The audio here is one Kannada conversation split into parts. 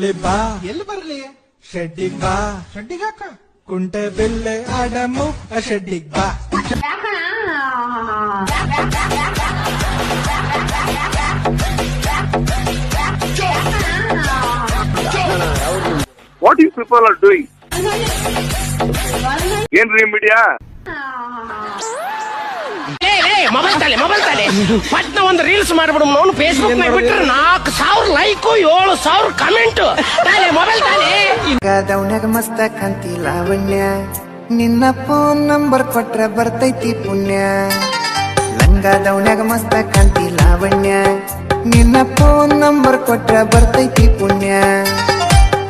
ಬರ್ಲಿ ಬಾ, ಎಲ್ಲಿ ಬರ್ಲಿ? ಶೆಡ್ಡಿಗ್ ಬಾ, ಶೆಡ್ಡಿಗಾಕ ಕುಂಟೆ ಬಿಲ್ಲೆ ಆಡಮು ಶೆಡ್ಡಿಗ್ ಬಾ. What you people are doing? ಏನ್ರಿ ಮೀಡಿಯಾ? ಮೊಬೈಲ್ ತಾಲೆ ಪಟ್ನ ಒಂದು ರೀಲ್ಸ್ ಮಾಡ್ಬಿಡು ನೋಡು. ಫೇಸ್ಬುಕ್ ನಾಗ ಬಿಟ್ರೆ 4,000 ಲೈಕ್ 7,000 ಕಮೆಂಟ್. ಮೊಬೈಲ್ ತಾಲೆ ದೌನ್ಯಾಗ ಮಸ್ತ ಕಾಂತಿ ಲಾವಣ್ಯ, ನಿನ್ನ ಫೋನ್ ನಂಬರ್ ಕೊಟ್ರ ಬರ್ತೈತಿ ಪುಣ್ಯ. ಲಂಗ ದೌನ್ಯಾಗ ಮಸ್ತ ಕಾಂತಿ ಲಾವಣ್ಯ, ನಿನ್ನ ಫೋನ್ ನಂಬರ್ ಕೊಟ್ರ ಬರ್ತೈತಿ ಪುಣ್ಯ.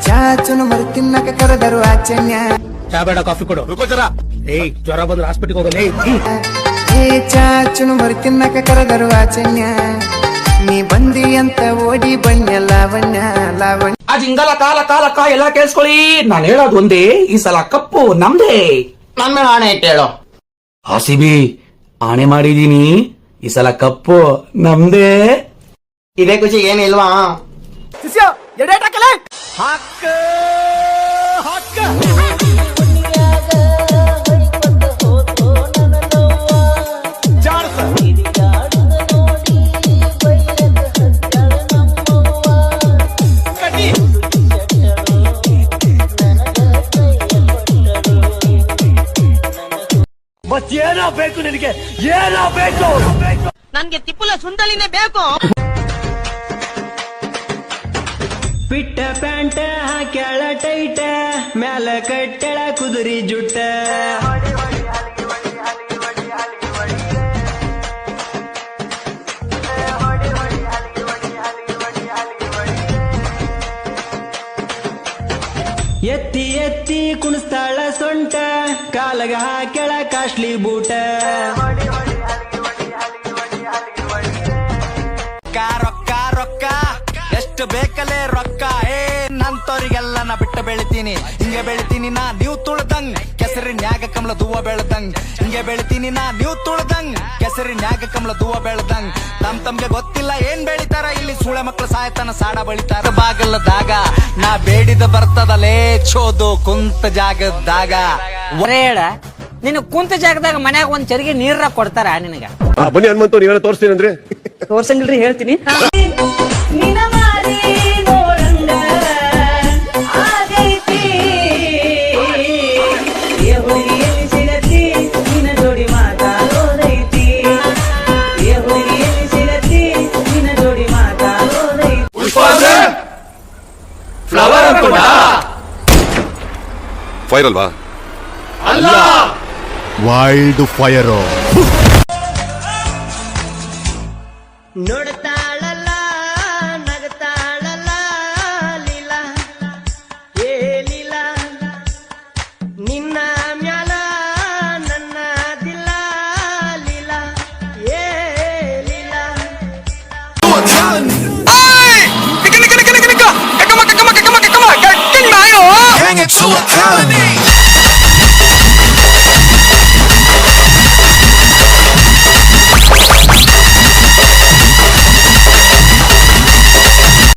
ಚಾಚುನು ಮರು ತಿನ್ನಕ ಕರೆದರು ಆಚನ್ಯ. ಚಾ ಬೇಡ ಕಾಫಿ ಕೊಡು. ಏಯ್ ಜ್ವರ ಬಂದ್ರೆ ಹಾಸ್ಪಿಟಲ್ ಹೋಗಲ್ಲ. ಏ ಚಾಚುನು ಮರು ತಿನ್ನಕ ಕರೆದರು ಆಚನ್ಯ, ನೀ ಬಂದಿ ಅಂತ ಓಡಿ ಬಣ್ಣ ಲಾವಣ್ಯ ಲಾವಣ್ಯ. ಆ ಜಿಂಗಲ ಕಾಲ ಎಲ್ಲ ಕೇಳಿಸ್ಕೊಳ್ಳಿ. ನಾನು ಹೇಳೋದು ಒಂದೇ, ಈ ಸಲ ಕಪ್ಪು ನಮ್ದೇ. ನನ್ನ ಮೇಲೆ ಆಣೆ ಇಟ್ಟು ಹೇಳೋ. ಆಸಿಬಿ ಆಣೆ ಮಾಡಿದೀನಿ, ಈ ಸಲ ಕಪ್ಪು ನಮ್ದೇ. ಇದೇ ಖುಷಿ ಏನಿಲ್ವಾ? ಏನೋ ಬೇಕು ನಿನಗೆ, ಏನೋ ಬೇಕು? ನನ್ಗೆ ತಿಪ್ಪುಲ ಸುಂದಲಿನೇ ಬೇಕು. ಪಿಟ್ಟ ಪ್ಯಾಂಟ ಹಾಕ್ಯಾಳ ಟೈಟ, ಮ್ಯಾಲ ಕಟ್ಟೆಳ ಕುದುರಿ ಜುಟ್ಟ. ಎತ್ತಿ ಎತ್ತಿ ಕುಣಿಸ್ತಾಳ ಸೊಂಟ, ಕಾಲಗ ಹಾಕ್ಯಾಳ ಕಾಸ್ಟ್ಲಿ ಬೂಟ. ರೊಕ್ಕ ರೊಕ್ಕ ಎಷ್ಟು ಬೇಕಲೇ ರೊಕ್ಕ. ನಂತವ್ರಿಗೆಲ್ಲ ನಾ ಬಿಟ್ಟ ಬೆಳಿತೀನಿ, ಹಿಂಗೆ ಬೆಳಿತೀನಿ ನಾ ನೀವು ತುಳ್ದಂಗ್. ಕೆಸರಿನ್ಯಾಗ ಕಮಲ ದೂವ ಬೆಳ್ದಂಗ್, ಹಿಂಗೆ ಬೆಳಿತೀನಿ ನಾ ನೀವು ತುಳ್ದಂಗ್. ಕೆಸರಿನ್ಯಾಗ ಕಮಲ ದೂವ ಬೆಳ್ದಂಗ್. ತಮ್ಗೆ ಗೊತ್ತಿಲ್ಲ ಏನ್ ಬೆಳಿತಾರ ಇಲ್ಲಿ, ಸೂಳೆ ಮಕ್ಳು ಸಾಯ್ತಾನ ಸಾಡ ಬಳಿತಾರ. ಬಾಗಲದಾಗ ನಾ ಬೇಡಿದ ಬರ್ತದಲೇ ಚೋದು ಕುಂತ ಜಾಗದಾಗ. ಹೇಳ ನಿನ್ ಕುಂತ ಜಾಗದಾಗ ಮನ್ಯಾಗ ಒಂದ್ ಚರಿಗೆ ನೀರ ಕೊಡ್ತಾರ ನಿನಗ? ಬನ್ನಿ ಹನುಮಂತ, ನೀವೇನ ತೋರಿಸ್ತೀನಿ ಅಂದ್ರೆ ತೋರ್ಸಂಗಿಲ್ರಿ, ಹೇಳ್ತೀನಿ. ಫೈರ್ ಅಲ್ವಾ? ಅಲ್ಲ, ವೈಲ್ಡ್ ಫೈರ್. ನೋಡ್ತಾಳಲ್ಲ ನಗತಾಳಲ್ಲ ಲೀಲಾ, ಏ ಲೀಲಾ ನಿನ್ನ ಮ್ಯಾಲ ನನ್ನ ದಿಲ್ಲ ಲೀಲಾ, ಏ Leela. Hang it to a colony.